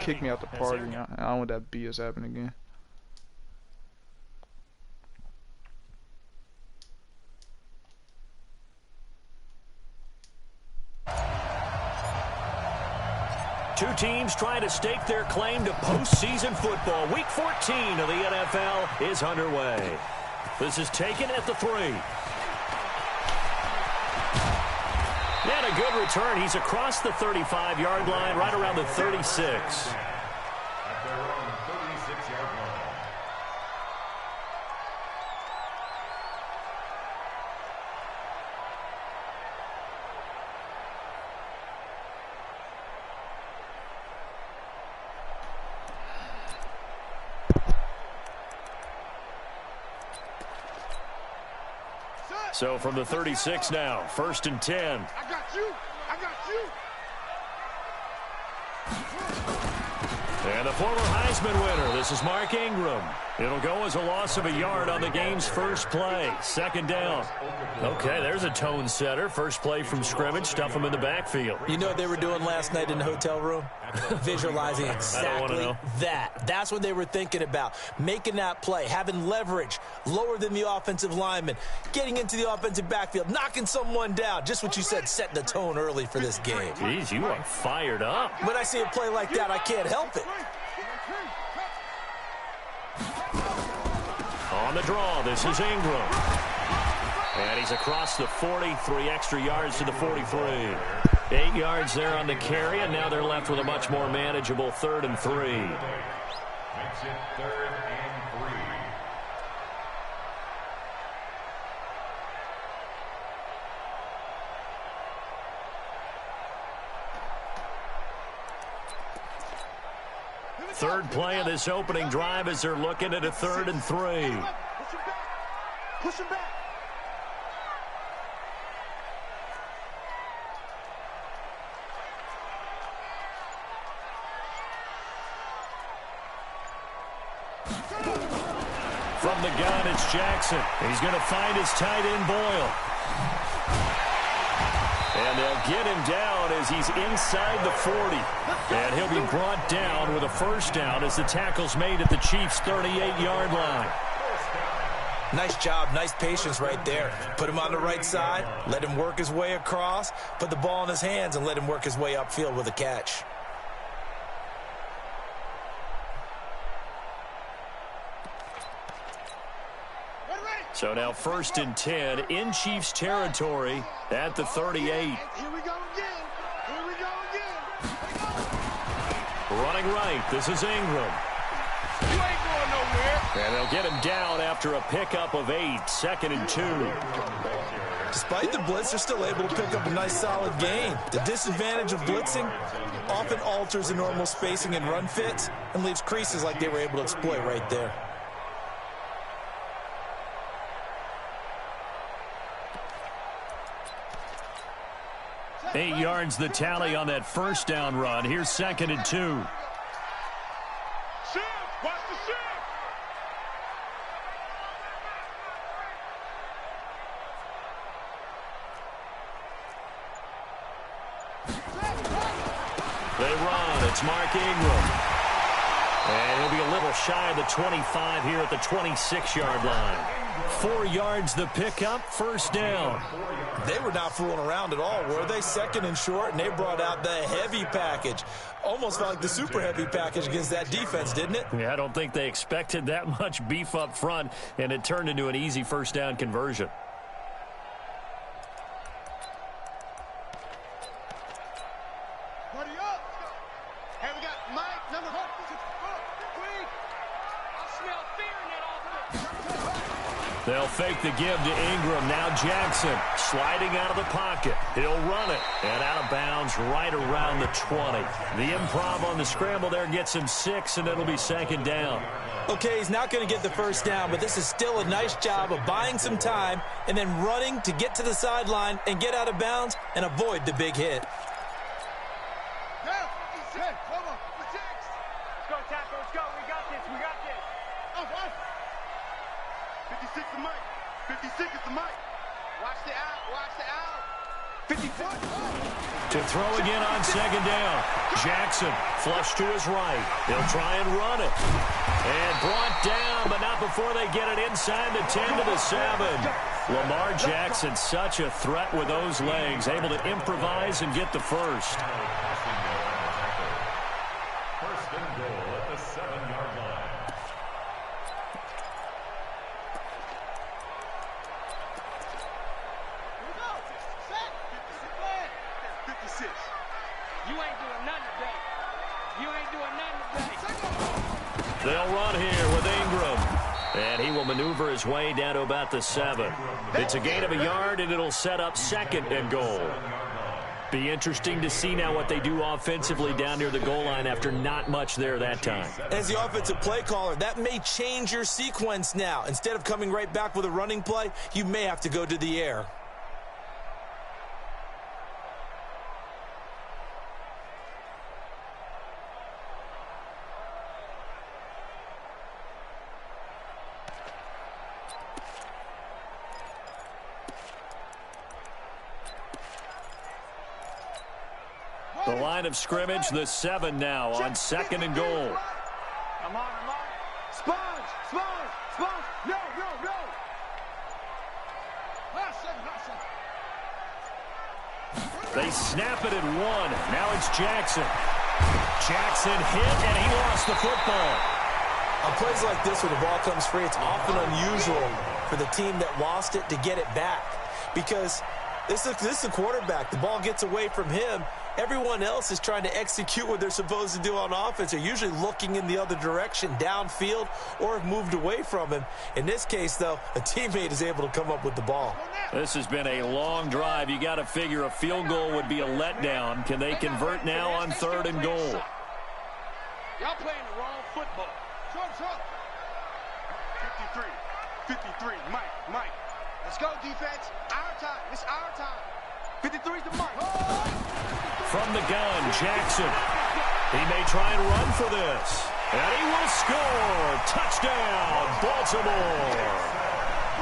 kicked me out the party. I don't want that BS happen again. Two teams trying to stake their claim to postseason football. Week 14 of the NFL is underway. This is taken at the 3. And a good return. He's across the 35-yard line, right around the 36. So from the 36 now, 1st and 10. I got you. I got you. And the former Heisman winner, this is Mark Ingram. It'll go as a loss of a yard on the game's first play. 2nd down. Okay, there's a tone setter. First play from scrimmage, stuff him in the backfield. You know what they were doing last night in the hotel room? Visualizing exactly that. That's what they were thinking about. Making that play, having leverage, lower than the offensive lineman, getting into the offensive backfield, knocking someone down. Just what you said, setting the tone early for this game. Jeez, you are fired up. When I see a play like that, I can't help it. On the draw, this is Ingram. And he's across the 40, 3 extra yards to the 43. 8 yards there on the carry, and now they're left with a much more manageable 3rd and 3. Makes it 3rd and 3. Third play of this opening drive as they're looking at a 3rd and 3. Push him back. Push him back. From the gun, it's Jackson. He's going to find his tight end, Boyle. And they'll get him down as he's inside the 40. And he'll be brought down with a 1st down as the tackle's made at the Chiefs' 38-yard line. Nice job, nice patience right there. Put him on the right side, let him work his way across, put the ball in his hands, and let him work his way upfield with a catch. So now 1st and 10 in Chiefs territory at the 38. Here we go again. Here we go again. Running right, this is Ingram. You ain't going nowhere. And they'll get him down after a pickup of 8, 2nd and 2. Despite the blitz, they're still able to pick up a nice solid gain. The disadvantage of blitzing often alters the normal spacing and run fits and leaves creases like they were able to exploit right there. 8 yards the tally on that 1st down run. Here's 2nd and 2. Shift. Watch the shift. They run. It's Mark Ingram. And he'll be a little shy of the 25 here at the 26-yard line. 4 yards the pickup, 1st down. They were not fooling around at all, were they? 2nd and short, and they brought out the heavy package. Almost felt like the super heavy package against that defense, didn't it? Yeah, I don't think they expected that much beef up front, and it turned into an easy 1st down conversion. Buddy up. Hey, we got Mike, number 4. I smell fear in that offense. They'll fake the give to Ingram. Now Jackson sliding out of the pocket. He'll run it. And out of bounds right around the 20. The improv on the scramble there gets him 6, and it'll be 2nd down. Okay, he's not going to get the 1st down, but this is still a nice job of buying some time and then running to get to the sideline and get out of bounds and avoid the big hit. Hold on. Let's go, tackle. Let's go. We got this. We got this. Off. 56 the mic. 56 is the mic. Watch the out. Watch the out. To throw again on second down. Jackson flush to his right. He'll try and run it. And brought down, but not before they get it inside the 10 to the 7. Lamar Jackson, such a threat with those legs, able to improvise and get the first. First and goal at the 7-yard line. You ain't doing nothing today. You ain't doing nothing today. They'll run here with Ingram. And he will maneuver his way down to about the 7. It's a gain of a yard, and it'll set up second and goal. Be interesting to see now what they do offensively down near the goal line after not much there that time. As the offensive play caller, that may change your sequence now. Instead of coming right back with a running play, you may have to go to the air. The line of scrimmage, the 7 now on second and goal. Come on. Sponge. No. They snap it at 1. Now it's Jackson. Jackson hit, and he lost the football. On plays like this where the ball comes free, it's often unusual for the team that lost it to get it back. Because this is the quarterback. The ball gets away from him. Everyone else is trying to execute what they're supposed to do on offense. They're usually looking in the other direction, downfield, or have moved away from him. In this case, though, a teammate is able to come up with the ball. This has been a long drive. You got to figure a field goal would be a letdown. Can they convert now on third and goal? Y'all playing the wrong football. Trump. 53. Mike. Let's go, defense. Our time. It's our time. 53's the mark. From the gun, Jackson. He may try and run for this. And he will score. Touchdown, Baltimore.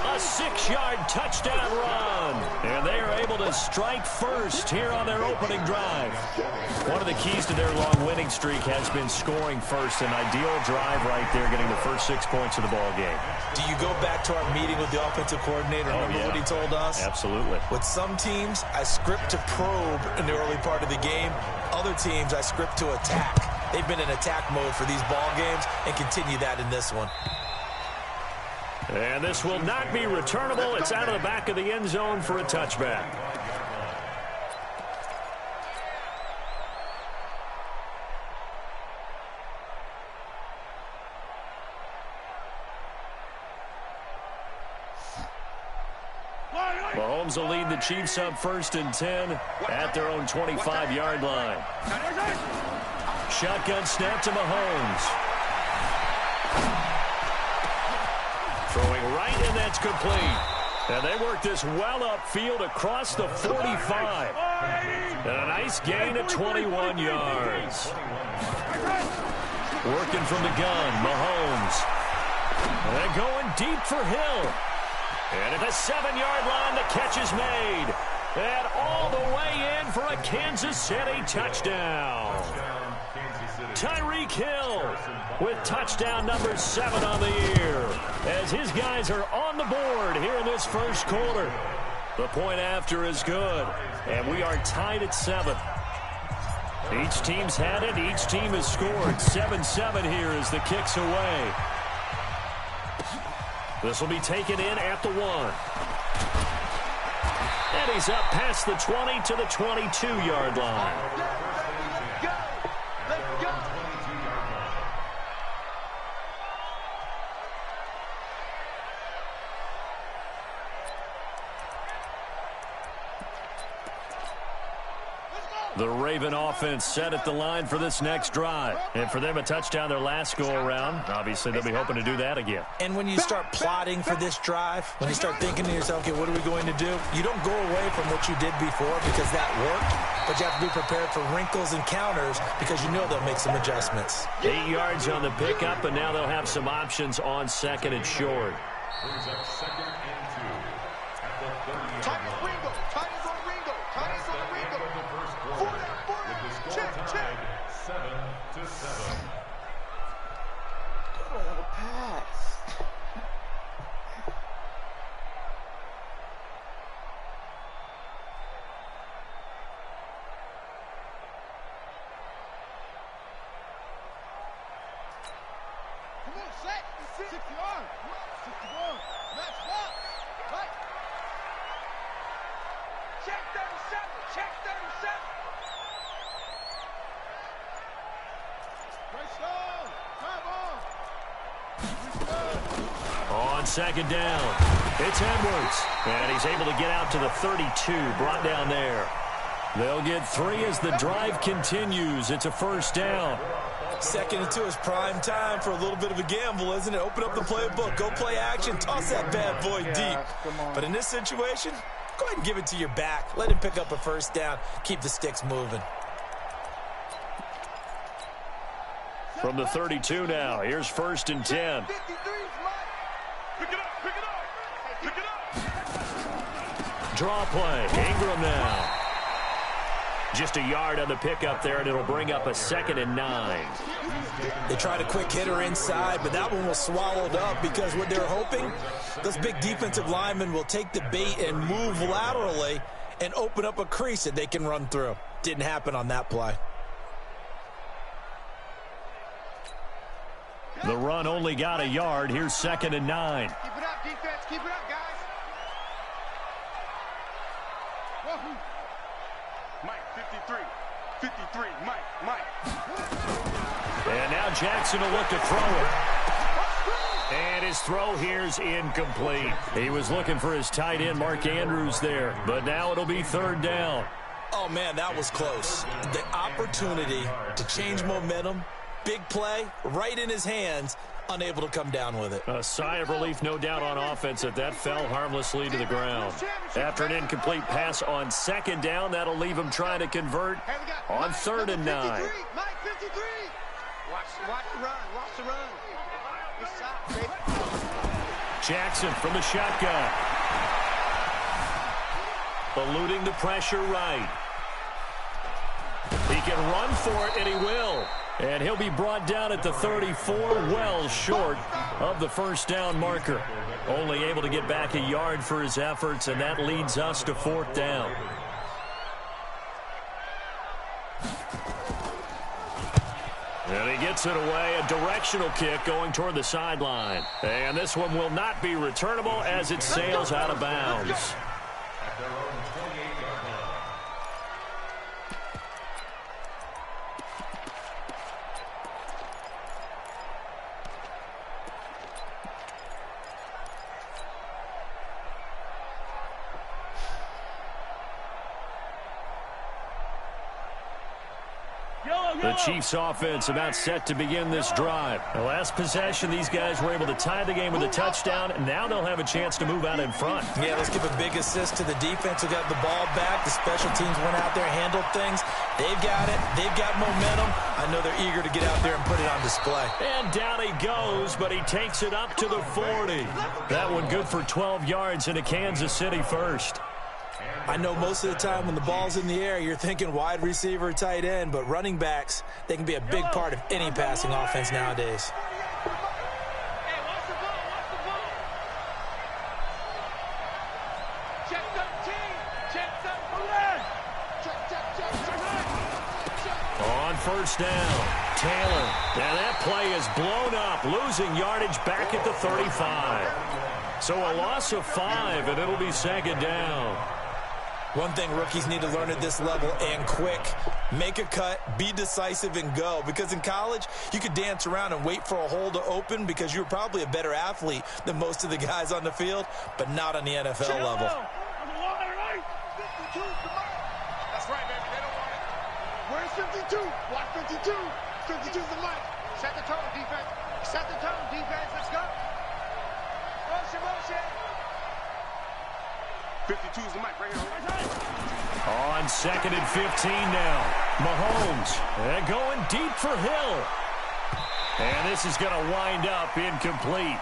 A 6-yard touchdown run. And they are able to strike first here on their opening drive. One of the keys to their long winning streak has been scoring first. An ideal drive right there, getting the first 6 points of the ball game. Do you go back to our meeting with the offensive coordinator? Remember what he told us? Absolutely. With some teams, I script to probe in the early part of the game. Other teams, I script to attack. They've been in attack mode for these ball games and continue that in this one. And this will not be returnable. It's out of the back of the end zone for a touchback. Mahomes will lead the Chiefs up 1st and 10 at their own 25-yard line. Shotgun snap to Mahomes. Throwing right, and that's complete. And they work this well upfield across the 45. And a nice gain of 21 yards. Working from the gun, Mahomes. And going deep for Hill. And at the 7-yard line, the catch is made. And all the way in for a Kansas City touchdown. Tyreek Hill with touchdown number 7 on the year as his guys are on the board here in this first quarter. The point after is good, and we are tied at 7. Each team's had it. Each team has scored. 7-7 here as the kick's away. This will be taken in at the 1. And he's up past the 20 to the 22-yard line. The Raven offense set at the line for this next drive. And for them, a touchdown their last go-around. Obviously, they'll be hoping to do that again. And when you start plotting for this drive, when you start thinking to yourself, okay, what are we going to do? You don't go away from what you did before because that worked, but you have to be prepared for wrinkles and counters because you know they'll make some adjustments. 8 yards on the pickup, and now they'll have some options on second and short. Brings up 2nd and 2 at the 30-yard line. Titans on Ringo. pass. Come on, set. 60 yards. 61. Match box. Right. Check 37. Check 37. Great stone. Time on. On second down, it's Edwards. And he's able to get out to the 32, brought down there. They'll get 3 as the drive continues. It's a first down. 2nd and 2 is prime time for a little bit of a gamble, isn't it? Open up the playbook, go play action, toss that bad boy deep. But in this situation, go ahead and give it to your back. Let him pick up a first down. Keep the sticks moving. From the 32 now, here's 1st and 10. 53's Mike. Pick it up. Pick it up. Pick it up. Draw play, Ingram now. Just a yard on the pickup there, and it'll bring up a 2nd and 9. They tried a quick hitter inside, but that one was swallowed up because what they were hoping, those big defensive linemen will take the bait and move laterally and open up a crease that they can run through. Didn't happen on that play. The run only got a yard. Here's 2nd and 9. Keep it up, defense. Keep it up, guys. Whoa. Mike, 53. 53. Mike. And now Jackson will look to throw it. And his throw here's incomplete. He was looking for his tight end, Mark Andrews, there. But now it'll be 3rd down. Oh, man, that was close. The opportunity to change momentum, big play, right in his hands, unable to come down with it. A sigh of relief, no doubt, on offense that fell harmlessly to the ground. After an incomplete pass on 2nd down, that'll leave him trying to convert on 3rd and 9. Mike, 53. Watch the run. Watch the run. Good shot, baby. Jackson from the shotgun. Eluding the pressure right. He can run for it, and he will. And he'll be brought down at the 34, well short of the first down marker. Only able to get back a yard for his efforts, and that leads us to 4th down. And he gets it away, a directional kick going toward the sideline. And this one will not be returnable as it sails out of bounds. The Chiefs offense about set to begin this drive. The last possession, these guys were able to tie the game with a touchdown, and now they'll have a chance to move out in front. Yeah, let's give a big assist to the defense who got the ball back. The special teams went out there, handled things. They've got it. They've got momentum. I know they're eager to get out there and put it on display. And down he goes, but he takes it up to the 40. That one good for 12 yards into Kansas City first. I know most of the time when the ball's in the air, you're thinking wide receiver, tight end, but running backs, they can be a big part of any passing offense nowadays. On first down, Taylor. And that play is blown up, losing yardage back at the 35. So a loss of 5, and it'll be 2nd down. One thing rookies need to learn at this level, and quick, make a cut, be decisive, and go. Because in college, you could dance around and wait for a hole to open because you're probably a better athlete than most of the guys on the field, but not on the NFL level. That's right, baby. They don't want it. Where's 52? Watch 52. 52's the mic. Set the tone, defense. Set the tone, defense. Let's go. Motion. 52's the mic right here. On 2nd and 15 now. Mahomes going deep for Hill. And this is going to wind up incomplete.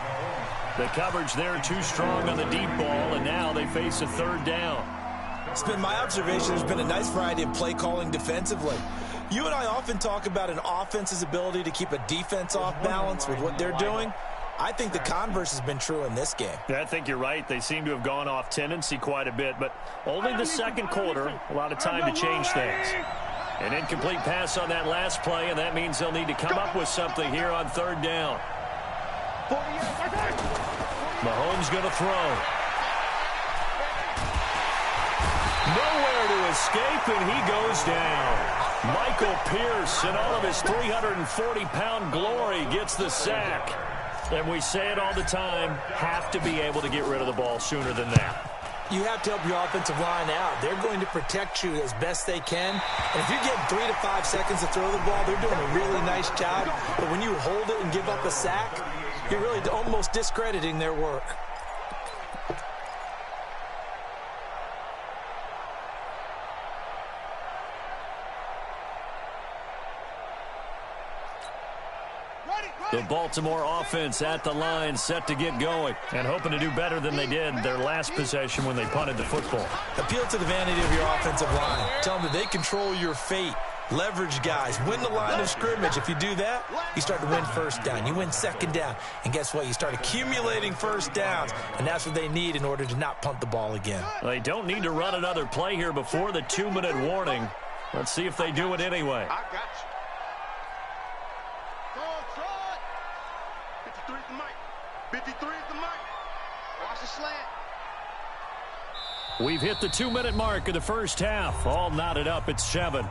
The coverage there too strong on the deep ball, and now they face a 3rd down. It's been my observation there's been a nice variety of play calling defensively. You and I often talk about an offense's ability to keep a defense off balance with what they're doing. I think the converse has been true in this game. Yeah, I think you're right. They seem to have gone off tendency quite a bit, but only the second quarter, a lot of time to change things. An incomplete pass on that last play, and that means they'll need to come up with something here on third down. Mahomes going to throw. Nowhere to escape, and he goes down. Michael Pierce, in all of his 340-pound glory, gets the sack. And we say it all the time, have to be able to get rid of the ball sooner than that. You have to help your offensive line out. They're going to protect you as best they can. And if you're getting 3 to 5 seconds to throw the ball, they're doing a really nice job. But when you hold it and give up a sack, you're really almost discrediting their work. The Baltimore offense at the line, set to get going, and hoping to do better than they did their last possession when they punted the football. Appeal to the vanity of your offensive line. Tell them that they control your fate. Leverage guys. Win the line of scrimmage. If you do that, you start to win first down. You win second down. And guess what? You start accumulating first downs, and that's what they need in order to not punt the ball again. They don't need to run another play here before the 2-minute warning. Let's see if they do it anyway. I got you. Throw it. 53 is the mic. 53 is the mic. Watch the slant. We've hit the 2-minute mark of the first half. All knotted up at 7.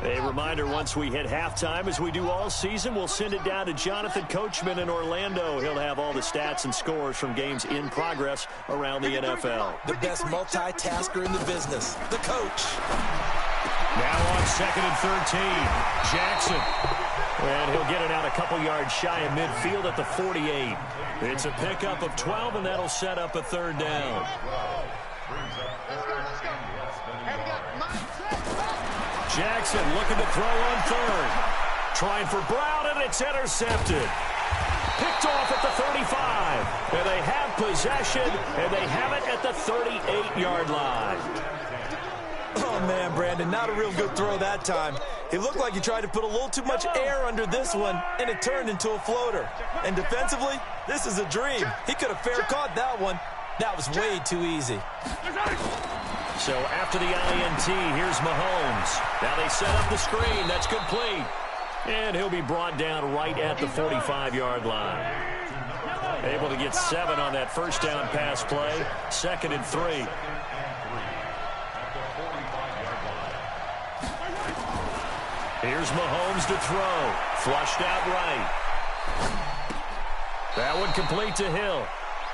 A reminder, once we hit halftime, as we do all season, we'll send it down to Jonathan Coachman in Orlando. He'll have all the stats and scores from games in progress around the NFL. The best multitasker in the business, the coach. Now on 2nd and 13, Jackson. And he'll get it out a couple yards shy of midfield at the 48. It's a pickup of 12, and that'll set up a third down. Let's go. Hey, we got mindset. Jackson looking to throw on third. Trying for Brown, and it's intercepted. Picked off at the 35. And they have possession, and they have it at the 38-yard line. Oh, man, Brandon, not a real good throw that time. It looked like he tried to put a little too much air under this one, and it turned into a floater. And defensively, this is a dream. He could have fair caught that one. That was way too easy. So after the INT, here's Mahomes. Now they set up the screen. That's complete. And he'll be brought down right at the 45-yard line. Able to get 7 on that first down pass play. 2nd and 3. Here's Mahomes to throw. Flushed out right. That one complete to Hill.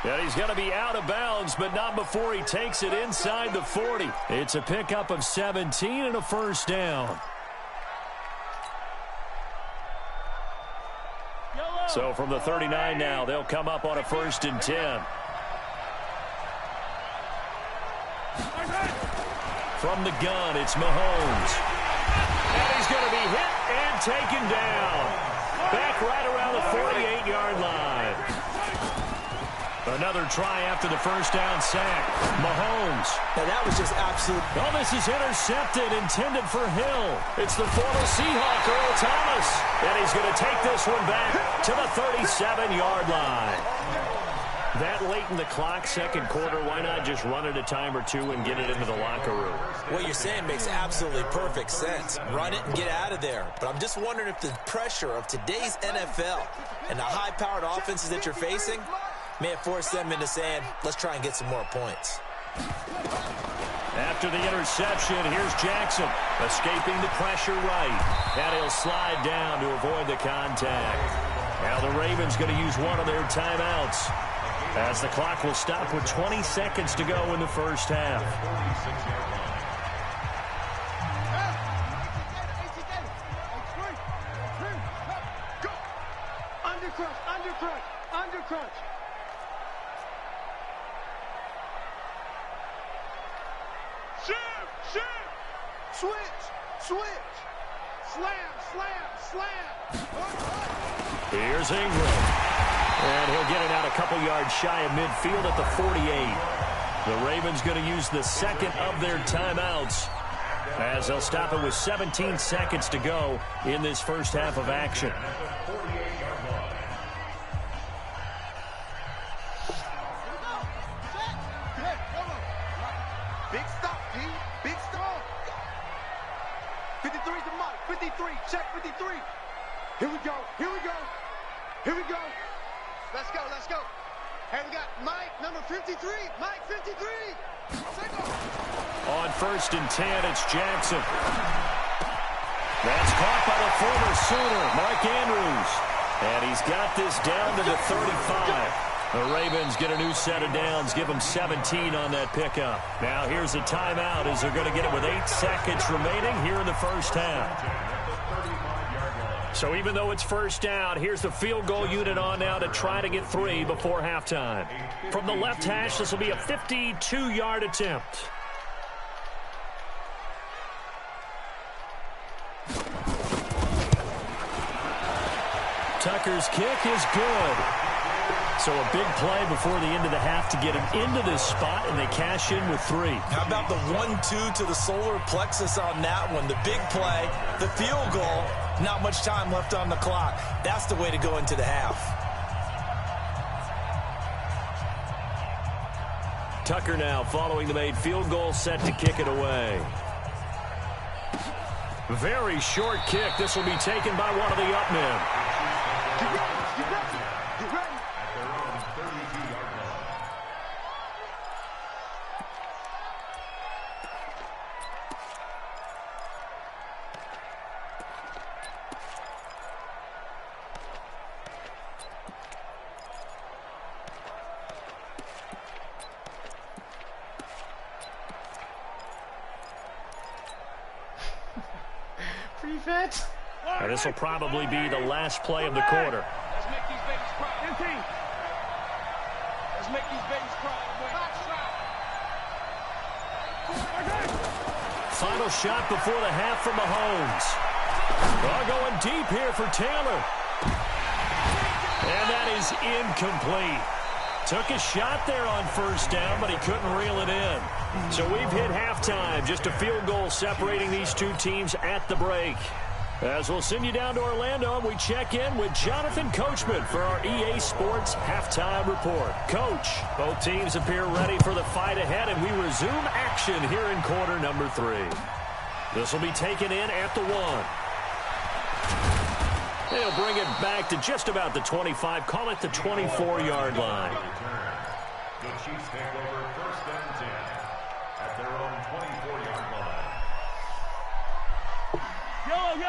And he's going to be out of bounds, but not before he takes it inside the 40. It's a pickup of 17 and a first down. So from the 39 now, they'll come up on a 1st and 10. From the gun, it's Mahomes. And he's going to be hit and taken down. Back right around the 48-yard line. Another try after the first down sack. Mahomes. Now that was just absolute. Oh, this is intercepted, intended for Hill. It's the former Seahawk, Earl Thomas. And he's going to take this one back to the 37-yard line. That late in the clock, second quarter, why not just run it a time or two and get it into the locker room? What you're saying makes absolutely perfect sense. Run it and get out of there. But I'm just wondering if the pressure of today's NFL and the high-powered offenses that you're facing may have forced them into saying, let's try and get some more points. After the interception, here's Jackson, escaping the pressure right. And he'll slide down to avoid the contact. Now the Ravens going to use one of their timeouts, as the clock will stop with 20 seconds to go in the first half. Go. Undercrunch. Shift. Switch. Here's Ingram. And he'll get it out a couple yards shy of midfield at the 48. The Ravens going to use the second of their timeouts as they'll stop it with 17 seconds to go in this first half of action. Big stop, D. Big stop. 53 to Mike. 53. Check 53. Here we go. Here we go. Here we go. Let's go. Let's go. Hey, we got Mike, number 53. Mike, 53. On 1st and 10, it's Jackson. That's caught by the former Sooner, Mark Andrews. And he's got this down to the 35. The Ravens get a new set of downs, give them 17 on that pickup. Now here's a timeout as they're going to get it with 8 seconds remaining here in the first half. So even though it's first down, here's the field goal unit on now to try to get 3 before halftime. From the left hash, this will be a 52-yard attempt. Tucker's kick is good. So a big play before the end of the half to get him into this spot, and they cash in with 3. How about the 1-2 to the solar plexus on that one? The big play, the field goal, not much time left on the clock. That's the way to go into the half. Tucker now following the made field goal, set to kick it away. Very short kick. This will be taken by one of the up men. And this will probably be the last play of the quarter. Let's make these babies cry. Let's make these babies cry. Final shot before the half from Mahomes. Going deep here for Taylor. And that is incomplete. Took a shot there on first down, but he couldn't reel it in. So we've hit halftime. Just a field goal separating these two teams at the break. As we'll send you down to Orlando, we check in with Jonathan Coachman for our EA Sports Halftime Report. Coach, both teams appear ready for the fight ahead, and we resume action here in quarter number 3. This will be taken in at the 1. They'll bring it back to just about the 25, call it the 24-yard line. The Chiefs take over 1st and 10 at their own 24-yard line.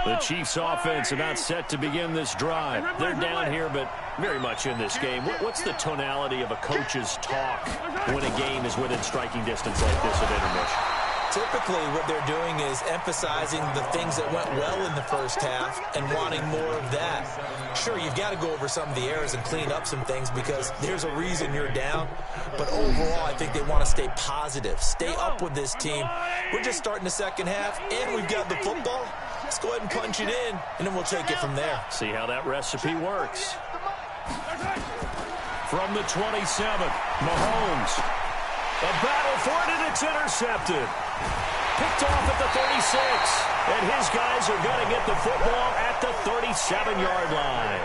The Chiefs offense about set to begin this drive. They're down here, but very much in this game. What's the tonality of a coach's talk when a game is within striking distance like this at intermission? Typically, what they're doing is emphasizing the things that went well in the first half and wanting more of that. Sure, you've got to go over some of the errors and clean up some things because there's a reason you're down. But overall, I think they want to stay positive, stay up with this team. We're just starting the second half, and we've got the football. Let's go ahead and punch it in, and then we'll take it from there. See how that recipe works. From the 27, Mahomes. A battle for it, and it's intercepted. Picked off at the 36. And his guys are going to get the football at the 37-yard line.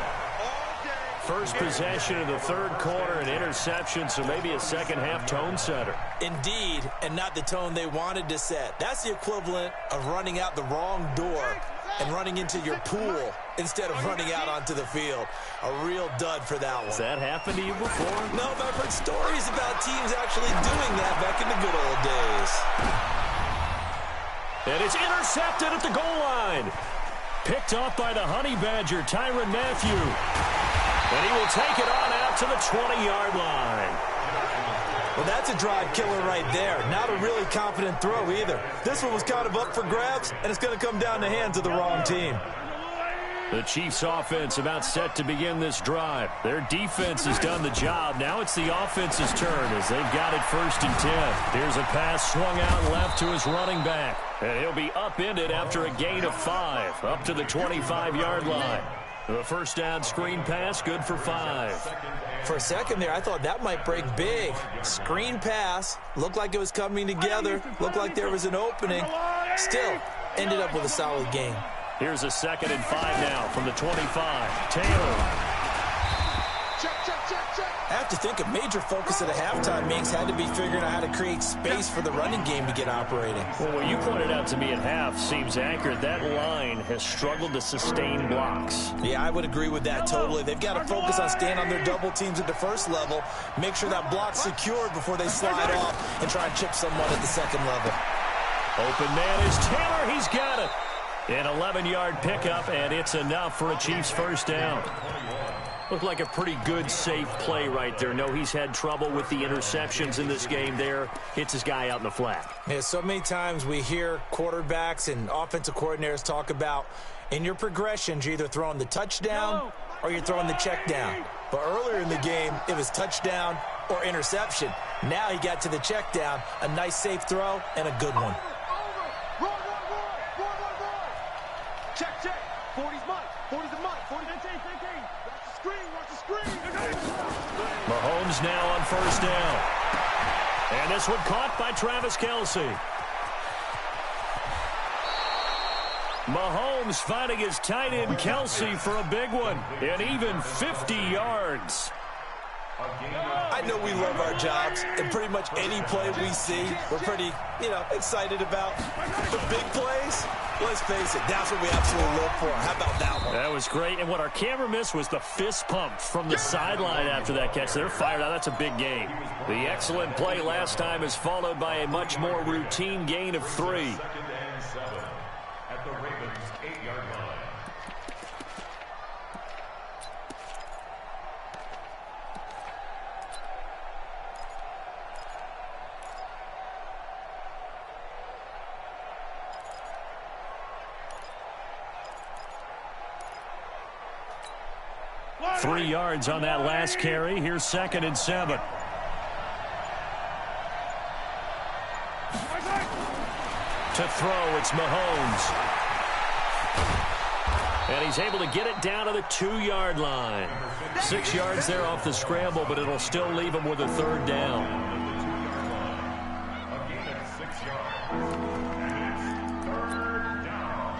First possession of the third quarter, an interception, so maybe a second-half tone setter. Indeed, and not the tone they wanted to set. That's the equivalent of running out the wrong door and running into your pool instead of running out onto the field. A real dud for that one. Has that happened to you before? No, but I've heard stories about teams actually doing that back in the good old days. And it's intercepted at the goal line. Picked off by the Honey Badger, Tyrann Mathieu. And he will take it on out to the 20-yard line. Well, that's a drive killer right there. Not a really confident throw either. This one was kind of up for grabs, and it's going to come down the hands of the wrong team. The Chiefs offense about set to begin this drive. Their defense has done the job. Now it's the offense's turn as they've got it 1st and 10. Here's a pass swung out left to his running back. And he'll be upended after a gain of 5, up to the 25-yard line. The first down screen pass, good for 5. For a second there, I thought that might break big. Screen pass, looked like it was coming together, looked like there was an opening. Still, ended up with a solid gain. Here's a 2nd and 5 now from the 25. Taylor. I have to think a major focus of the halftime meetings had to be figuring out how to create space for the running game to get operating. Well, what you pointed out to me at half seems accurate. That line has struggled to sustain blocks. Yeah, I would agree with that totally. They've got to focus on staying on their double teams at the first level, make sure that block's secured before they slide off and try and chip someone at the second level. Open man is Taylor. He's got it. An 11-yard pickup, and it's enough for a Chiefs first down. Looked like a pretty good, safe play right there. No, he's had trouble with the interceptions in this game there. Hits his guy out in the flat. Yeah, so many times we hear quarterbacks and offensive coordinators talk about in your progressions, you're either throwing the touchdown or you're throwing the check down. But earlier in the game, it was touchdown or interception. Now he got to the check down, a nice safe throw, and a good one. Check. 40's mine. 40's a mine. 40, 15. Watch the screen. Mahomes now on first down. And this one caught by Travis Kelce. Mahomes finding his tight end Kelce for a big one. And even 50 yards. I know we love our jobs, and pretty much any play we see, we're pretty, excited about. The big plays, let's face it, that's what we absolutely live for. How about that one? That was great, and what our camera missed was the fist pump from the sideline after that catch. They're fired out. That's a big gain. The excellent play last time is followed by a much more routine gain of 3. 2nd and 7 at the Ravens' 8-yard line. Three yards on that last carry. Here's 2nd and 7. To throw, it's Mahomes. And he's able to get it down to the 2-yard line. 6 yards there off the scramble, but it'll still leave him with a 3rd down. A gain of 6 yards. And it's 3rd down.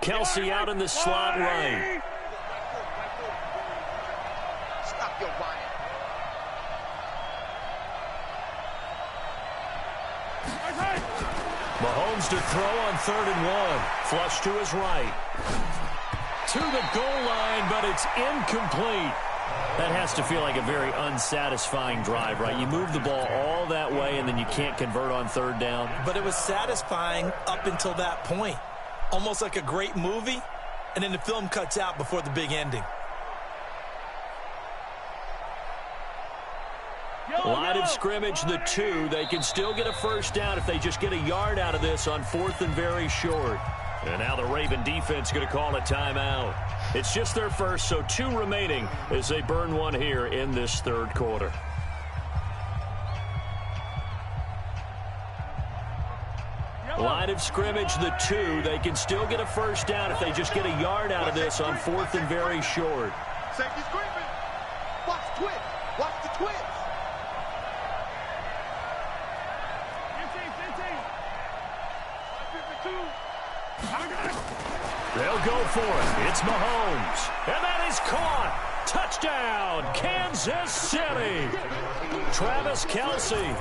Kelce out in the slot right. Stop your body. Mahomes to throw on 3rd and 1. Flush to his right. To the goal line, but it's incomplete. That has to feel like a very unsatisfying drive, right? You move the ball all that way, and then you can't convert on 3rd down. But it was satisfying up until that point. Almost like a great movie, and then the film cuts out before the big ending. Line of scrimmage, the 2. They can still get a first down if they just get a yard out of this on 4th and very short. And now the Raven defense going to call a timeout. It's just their first, so 2 remaining as they burn one here in this 3rd quarter. Line of scrimmage, the 2. They can still get a first down if they just get a yard out of this on 4th and very short. Safety's creeping. Watch the twins. Watch the twins. 15. They'll go for it. It's Mahomes. And that is caught. Touchdown, Kansas City. Travis Kelce,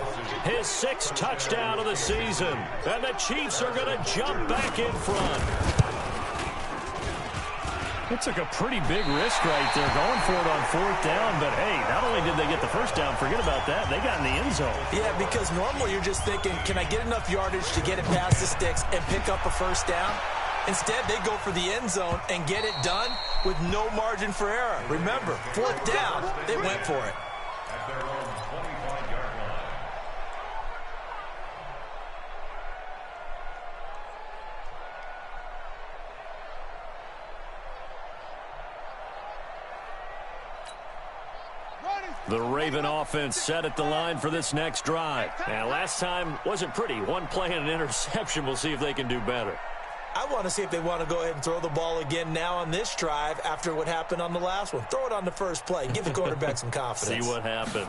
his 6th touchdown of the season. And the Chiefs are going to jump back in front. It took a pretty big risk right there going for it on 4th down. But, hey, not only did they get the first down, forget about that, they got in the end zone. Yeah, because normally you're just thinking, can I get enough yardage to get it past the sticks and pick up a first down? Instead, they go for the end zone and get it done with no margin for error. Remember, 4th down, they went for it. At their own 25-yard line. The Raven offense set at the line for this next drive. And last time wasn't pretty. One play and an interception. We'll see if they can do better. I want to see if they want to go ahead and throw the ball again now on this drive after what happened on the last one. Throw it on the first play. Give the quarterback some confidence. See what happens.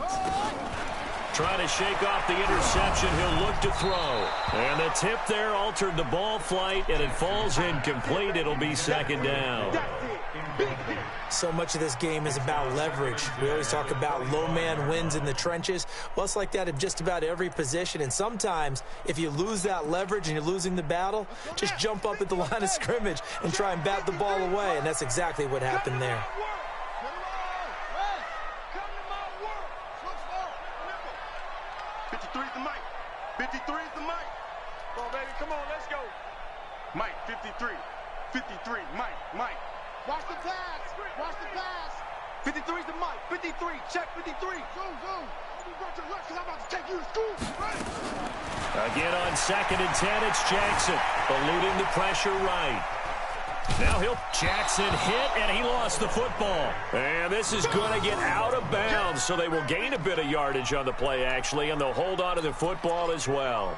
Trying to shake off the interception. He'll look to throw. And the tip there altered the ball flight, and it falls incomplete. It'll be second down. So much of this game is about leverage. We always talk about low man wins in the trenches. Well, it's like that in just about every position. And sometimes, if you lose that leverage and you're losing the battle, just jump up at the line of scrimmage and try and bat the ball away. And that's exactly what happened there. 53 is the mic. 53 is the mic. Come on, baby. Come on, let's go. Mike, 53. 53, Mike. Watch the pass. Watch the pass. 53 is the mic. 53. Check 53. Zoom. You brought your lunch because I'm about to take you to school. Right? Again on 2nd and 10, it's Jackson. Eluding the pressure right. Now Jackson hit, and he lost the football. And this is going to get out of bounds, so they will gain a bit of yardage on the play, actually, and they'll hold on to the football as well.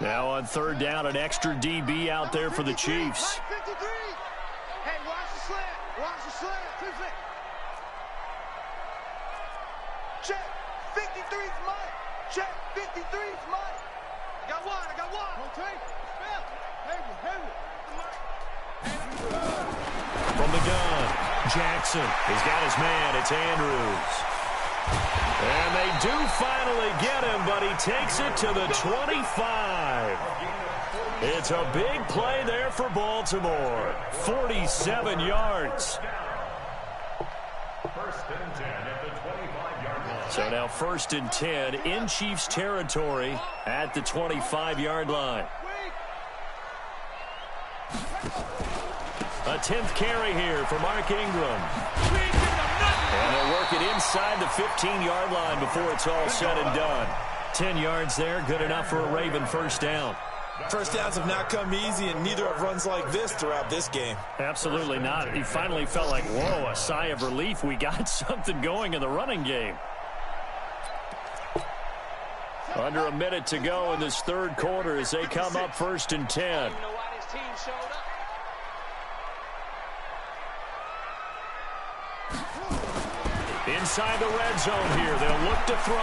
Now on 3rd down, an extra DB out there for the Chiefs. 53. Hey, watch the slant. Watch the slant. Check. 53 is mine. Check. 53 is mine. I got one. Don't take it. Heavy. From the gun, Jackson. He's got his man. It's Andrews. And they do finally get him, but he takes it to the 25. It's a big play there for Baltimore. 47 yards. First and 10 at the 25-yard line. So now 1st and 10 in Chiefs territory at the 25-yard line. A 10th carry here for Mark Ingram. And they'll work it inside the 15-yard line before it's all said and done. 10 yards there, good enough for a Raven first down. First downs have not come easy, and neither have runs like this throughout this game. Absolutely not. He finally felt like, whoa, a sigh of relief. We got something going in the running game. Under a minute to go in this 3rd quarter as they come up 1st and 10. Inside the red zone here. They'll look to throw.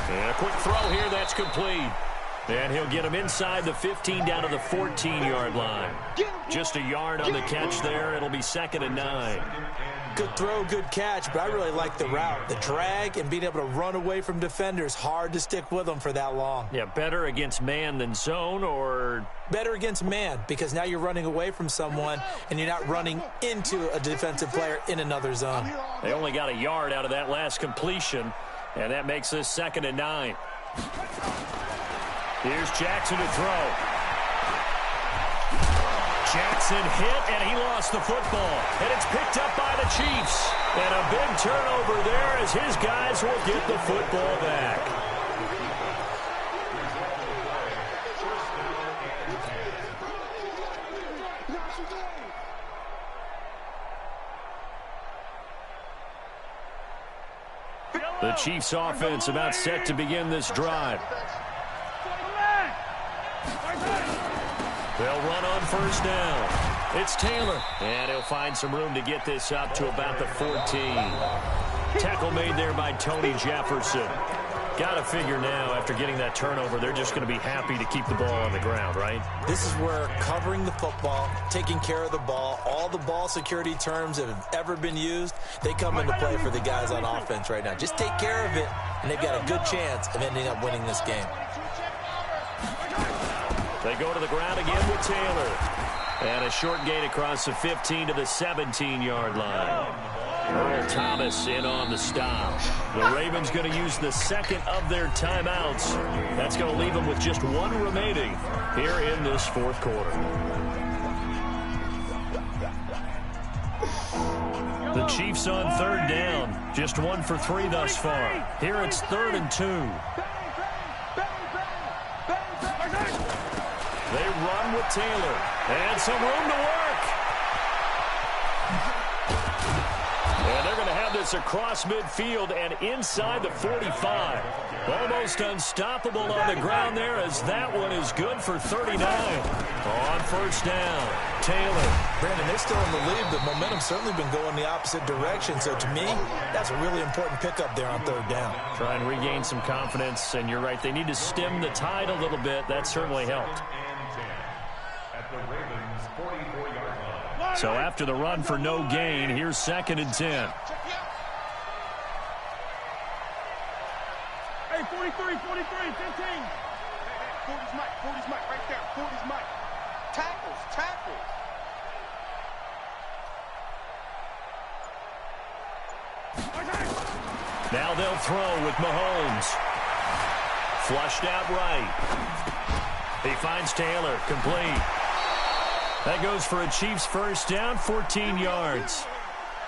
And a quick throw here. That's complete. And he'll get him inside the 15 down to the 14-yard line. Just a yard on the catch there. It'll be 2nd and 9. Good throw, good catch, but I really like the route. The drag and being able to run away from defenders. Hard to stick with them for that long. Yeah, better against man than zone, or? Better against man, because now you're running away from someone and you're not running into a defensive player in another zone. They only got a yard out of that last completion, and that makes this 2nd and 9. Here's Jackson to throw. Jackson hit, and he lost the football. And it's picked up by the Chiefs. And a big turnover there as his guys will get the football back. The Chiefs offense about set to begin this drive. They'll run on 1st down. It's Taylor. And he'll find some room to get this up to about the 14. Tackle made there by Tony Jefferson. Got to figure now, after getting that turnover, they're just going to be happy to keep the ball on the ground, right? This is where covering the football, taking care of the ball, all the ball security terms that have ever been used, they come into play for the guys on offense right now. Just take care of it, and they've got a good chance of ending up winning this game. They go to the ground again with Taylor. And a short gain across the 15 to the 17-yard line. Earl Thomas in on the stop. The Ravens going to use the 2nd of their timeouts. That's going to leave them with just 1 remaining here in this 4th quarter. The Chiefs on 3rd down. Just 1 for 3 thus far. Here it's 3rd and 2. They run with Taylor. And some room to work. And they're going to have this across midfield and inside the 45. Almost unstoppable on the ground there as that one is good for 39. On first down, Taylor. Brandon, they're still in the lead, but momentum's certainly been going the opposite direction. So to me, that's a really important pickup there on third down. Try and regain some confidence, and you're right. They need to stem the tide a little bit. That certainly helped. So after the run for no gain, here's 2nd and 10. Hey, 43, 15. Hey, 40's Mike, right there. 40's Mike. Tackles. Now they'll throw with Mahomes. Flushed out right. He finds Taylor, complete. That goes for a Chiefs first down, 14 yards.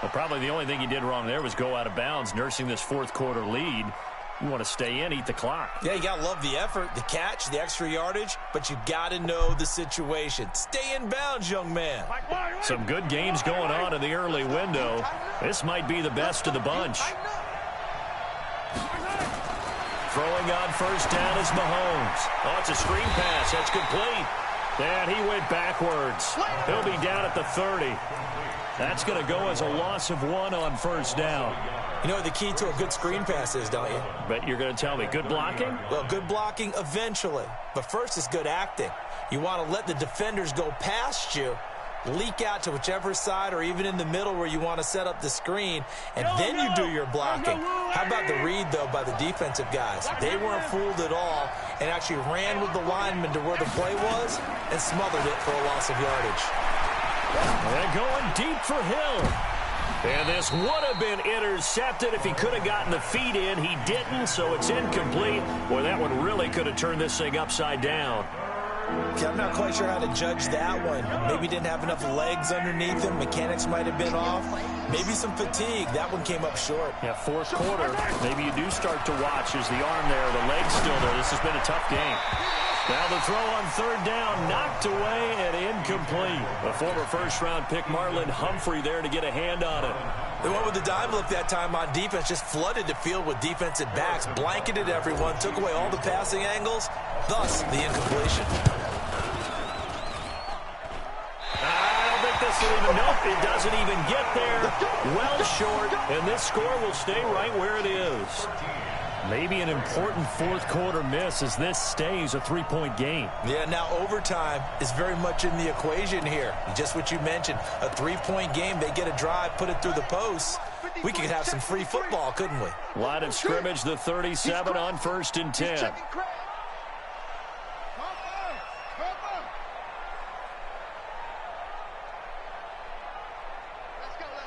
Well, probably the only thing he did wrong there was go out of bounds, nursing this fourth quarter lead. You want to stay in, eat the clock. Yeah, you got to love the effort, the catch, the extra yardage, but you got to know the situation. Stay in bounds, young man. Some good games going on in the early window. This might be the best of the bunch. Throwing on first down is Mahomes. Oh, it's a screen pass. That's complete. And he went backwards. He'll be down at the 30. That's going to go as a loss of 1 on first down. You know what the key to a good screen pass is, don't you? But you're going to tell me, good blocking? Well, good blocking eventually. But first is good acting. You want to let the defenders go past you, leak out to whichever side or even in the middle where you want to set up the screen, and then you do your blocking. How about the read, though, by the defensive guys? They weren't fooled at all and actually ran with the lineman to where the play was and smothered it for a loss of yardage. And going deep for Hill. And this would have been intercepted if he could have gotten the feet in. He didn't, so it's incomplete. Boy, that one really could have turned this thing upside down. Okay, I'm not quite sure how to judge that one. Maybe didn't have enough legs underneath him. Mechanics might have been off. Maybe some fatigue. That one came up short. Yeah, fourth quarter. Maybe you do start to watch as the arm there, the leg's still there. This has been a tough game. Now the throw on third down, knocked away and incomplete. A former first-round pick, Marlon Humphrey, there to get a hand on it. They went with the dime look that time on defense, just flooded the field with defensive backs, blanketed everyone, took away all the passing angles, thus the incompletion. I don't think this will even, nope, it doesn't even get there. Well short, and this score will stay right where it is. Maybe an important fourth quarter miss as this stays a 3-point game. Yeah, now overtime is very much in the equation here. Just what you mentioned, a 3-point game. They get a drive, put it through the posts. We could have some free football, couldn't we? Line of scrimmage, the 37 on 1st and 10. Let's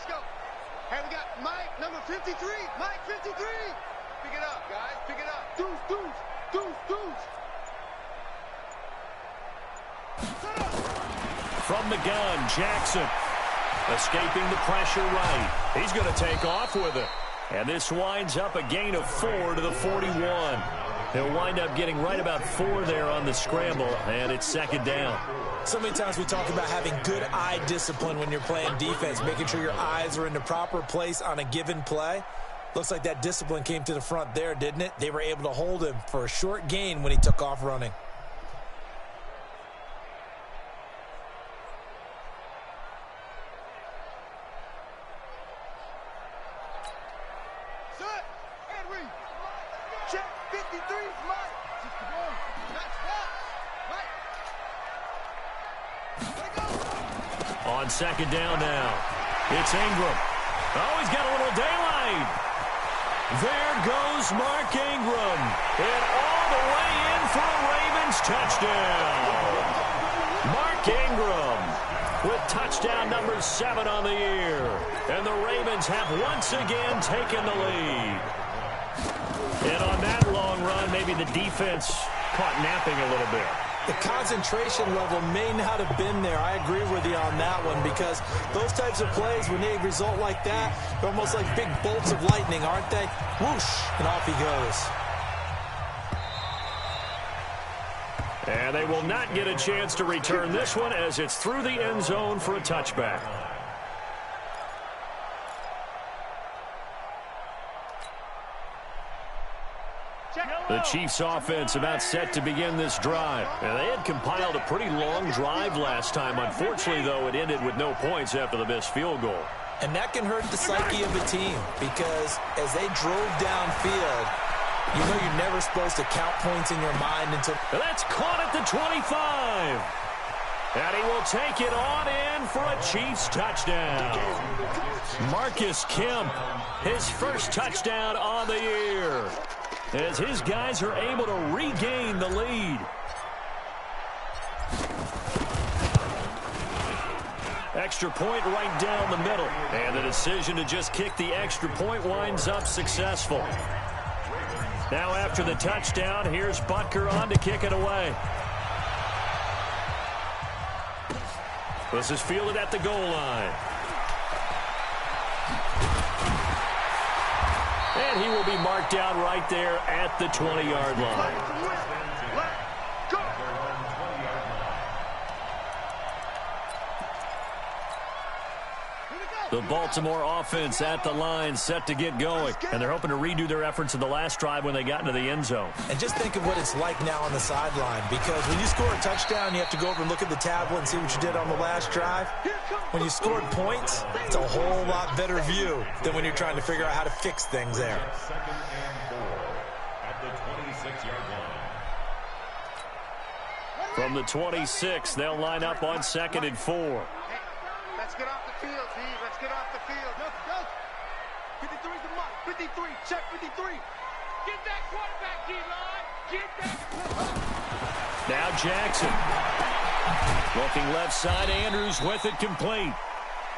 go. Hey, we got Mike, number 53. Mike, 53. Pick it up, guys. Pick it up. Deuce. From the gun, Jackson. Escaping the pressure right. He's going to take off with it. And this winds up a gain of 4 to the 41. He'll wind up getting right about 4 there on the scramble, and it's 2nd down. So many times we talk about having good eye discipline when you're playing defense, making sure your eyes are in the proper place on a given play. Looks like that discipline came to the front there, didn't it? They were able to hold him for a short gain when he took off running. Set. And read. Check. 53. Mike. Mike. On 2nd down now, it's Ingram. Oh, he's got a little daylight. There goes Mark Ingram. And all the way in for a Ravens touchdown. Mark Ingram with touchdown number 7 on the year. And the Ravens have once again taken the lead. And on that long run, maybe the defense caught napping a little bit. The concentration level may not have been there. I agree with you on that one because those types of plays, when they result like that, they're almost like big bolts of lightning, aren't they? Whoosh, and off he goes. And they will not get a chance to return this one as it's through the end zone for a touchback. The Chiefs offense about set to begin this drive. And they had compiled a pretty long drive last time. Unfortunately, though, it ended with no points after the missed field goal. And that can hurt the psyche of a team because as they drove downfield, you know you're never supposed to count points in your mind until... And that's caught at the 25. And he will take it on in for a Chiefs touchdown. Marcus Kemp, his first touchdown on the year, as his guys are able to regain the lead. Extra point right down the middle. And the decision to just kick the extra point winds up successful. Now after the touchdown, here's Butker on to kick it away. This is fielded at the goal line. And he will be marked down right there at the 20-yard line. The Baltimore offense at the line set to get going. And they're hoping to redo their efforts in the last drive when they got into the end zone. And just think of what it's like now on the sideline, because when you score a touchdown, you have to go over and look at the tablet and see what you did on the last drive. When you scored points, it's a whole lot better view than when you're trying to figure out how to fix things there. Second and 4 at the 26-yard line. From the 26, they'll line up on 2nd and 4. Let's get off the field, D. Let's get off the field. Go, go. 53's the mark. 53. Check 53. Get that quarterback, D-line. Get that. Now Jackson. Looking left side, Andrews with it complete.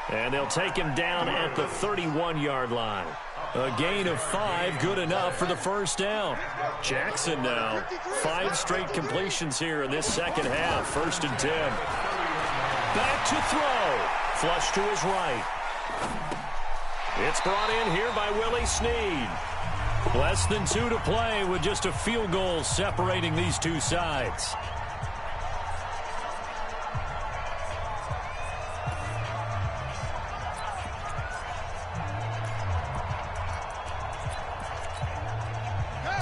And they'll take him down at the 31-yard line. A gain of 5, good enough for the first down. Jackson now, 5 straight completions here in this second half. 1st and 10. Back to throw. Flush to his right. It's brought in here by Willie Snead. Less than 2 to play with just a field goal separating these two sides.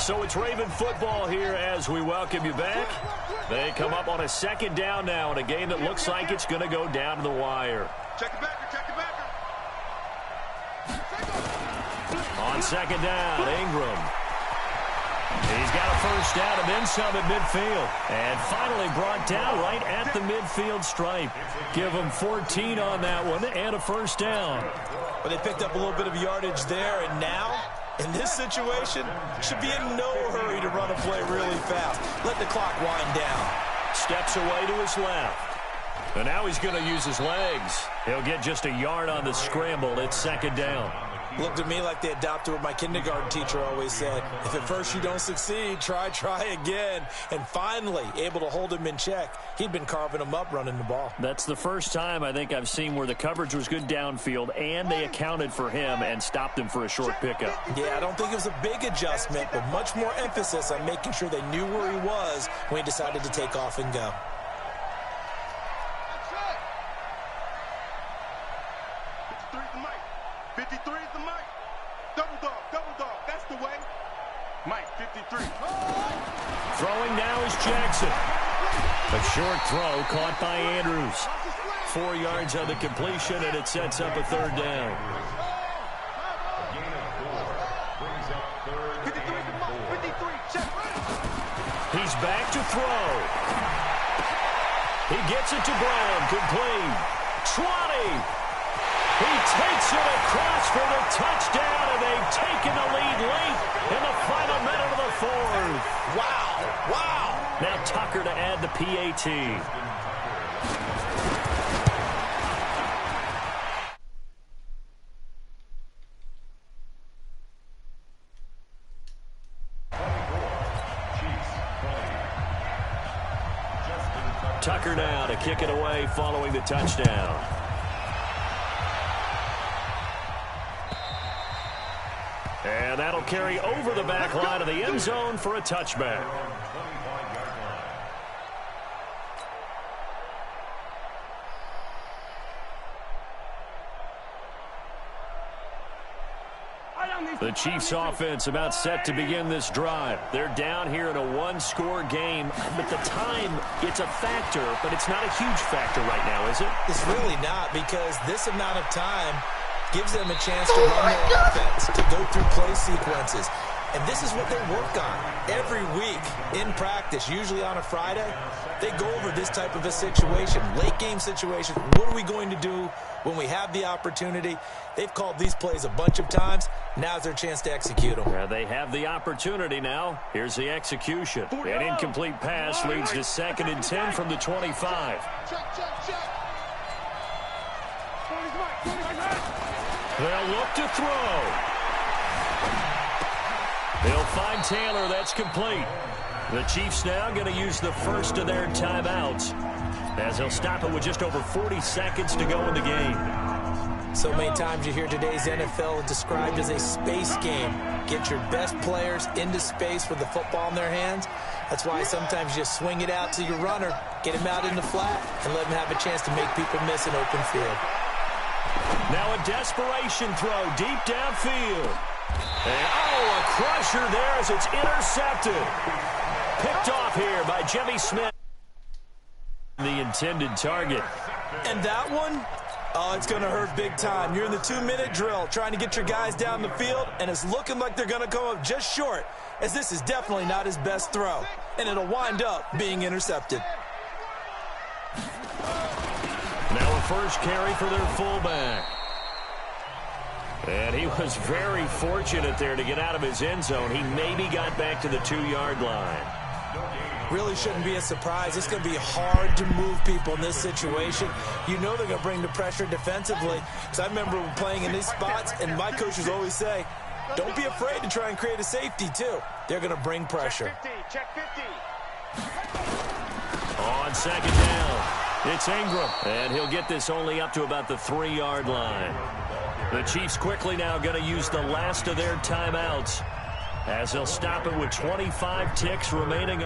So it's Raven football here as we welcome you back. They come up on a 2nd down now in a game that looks like it's going to go down to the wire. Check the backer, check the backer. On 2nd down, Ingram. He's got a first down and then some at midfield. And finally brought down right at the midfield stripe. Give him 14 on that one and a first down. But they picked up a little bit of yardage there, and now, in this situation, should be in no hurry to run a play really fast. Let the clock wind down. Steps away to his left. And now he's going to use his legs. He'll get just a yard on the scramble. It's 2nd down. Looked at me like they adopted what my kindergarten teacher always said. If at first you don't succeed, try again. And finally, able to hold him in check. He'd been carving him up running the ball. That's the first time I think I've seen where the coverage was good downfield and they accounted for him and stopped him for a short pickup. Yeah, I don't think it was a big adjustment, but much more emphasis on making sure they knew where he was when he decided to take off and go. Throwing now is Jackson. A short throw caught by Andrews. 4 yards on the completion, and it sets up a 3rd down. He's back to throw. He gets it to Brown, complete. 20. He takes it across for the touchdown, and they've taken the lead late in the final minute of the 4th. Wow. Now Tucker to add the PAT. Tucker now to kick it away following the touchdown. And that'll carry over the back line of the end zone for a touchback. The Chiefs offense about set to begin this drive. They're down here in a one-score game, but the time, it's a factor, but it's not a huge factor right now, is it? It's really not, because this amount of time gives them a chance to run their offense, to go through play sequences. And this is what they work on every week in practice, usually on a Friday. They go over this type of a situation, late game situation. What are we going to do when we have the opportunity? They've called these plays a bunch of times. Now's their chance to execute them. They have the opportunity now. Here's the execution. An incomplete pass leads to 2nd and 10 from the 25. They'll look to throw. They'll find Taylor. That's complete. The Chiefs now going to use the first of their timeouts, as they'll stop it with just over 40 seconds to go in the game. So many times you hear today's NFL described as a space game. Get your best players into space with the football in their hands. That's why sometimes you just swing it out to your runner, get him out in the flat, and let him have a chance to make people miss an open field. Now a desperation throw deep downfield. And, a crusher there as it's intercepted. Picked off here by Jimmy Smith. The intended target. And that one, it's going to hurt big time. You're in the 2-minute drill trying to get your guys down the field, and it's looking like they're going to come up just short, as this is definitely not his best throw. And it'll wind up being intercepted. Now a first carry for their fullback. And he was very fortunate there to get out of his end zone. He maybe got back to the 2-yard line. Really shouldn't be a surprise. It's going to be hard to move people in this situation. You know they're going to bring the pressure defensively. Because I remember playing in these spots, and my coaches always say, don't be afraid to try and create a safety, too. They're going to bring pressure. Check 50. On 2nd down, it's Ingram. And he'll get this only up to about the 3-yard line. The Chiefs quickly now going to use the last of their timeouts, as they'll stop it with 25 ticks remaining.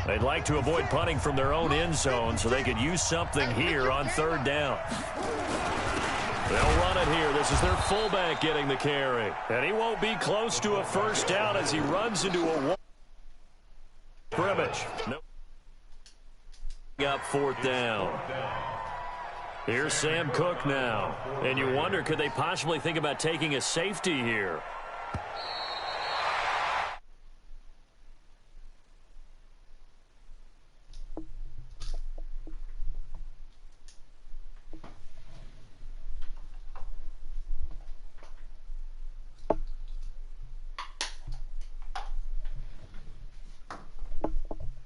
They'd like to avoid punting from their own end zone so they could use something here on 3rd down. They'll run it here. This is their fullback getting the carry. And he won't be close to a first down as he runs into a scrimmage. Nope. Got 4th down. Here's Sam Cook now. And you wonder, could they possibly think about taking a safety here?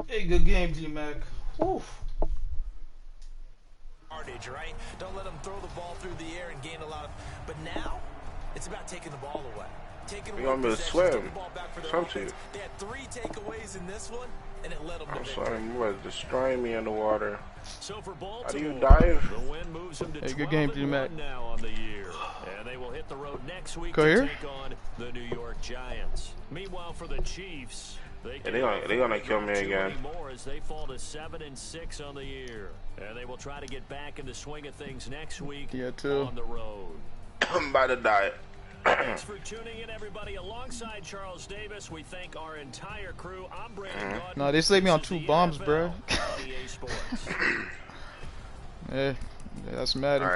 Hey, good game, D-Mac. Oof. Right? Don't let them throw the ball through the air and gain a lot of. But now, it's about taking the ball away. We're gonna be able to swim. Something. They had 3 takeaways in this one, and it led them to I'm victory. sorry, you was destroying me in the water. So for How do Baltimore, you dive? the win moves them to Hey, good game, 12-1 D-Mac. now on the year. And they will hit the road next week Go to here. take on the New York Giants. Meanwhile, for the Chiefs, Yeah, they gonna kill me again. More as they fall to 7-6 on the year, and they will try to get back in the swing of things next week on the road. I'm about to die. Thanks for tuning in, everybody. Alongside Charles Davis, we thank our entire crew. I'm Brandon Gaudy. Nah, they slayed me on 2 bombs, bro. on EA Sports. Yeah, that's mad. All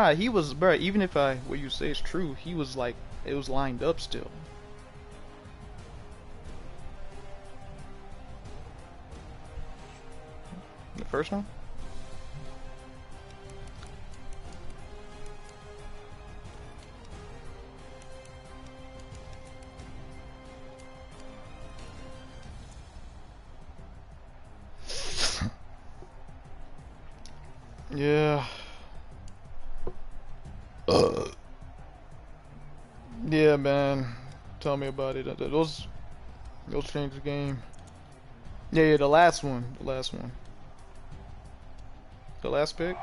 right, He was, bro. Even if what you say is true, he was like, it was lined up still. The first one. Yeah. Yeah, man. Tell me about it. Those changed the game. Yeah, the last one. The last pick.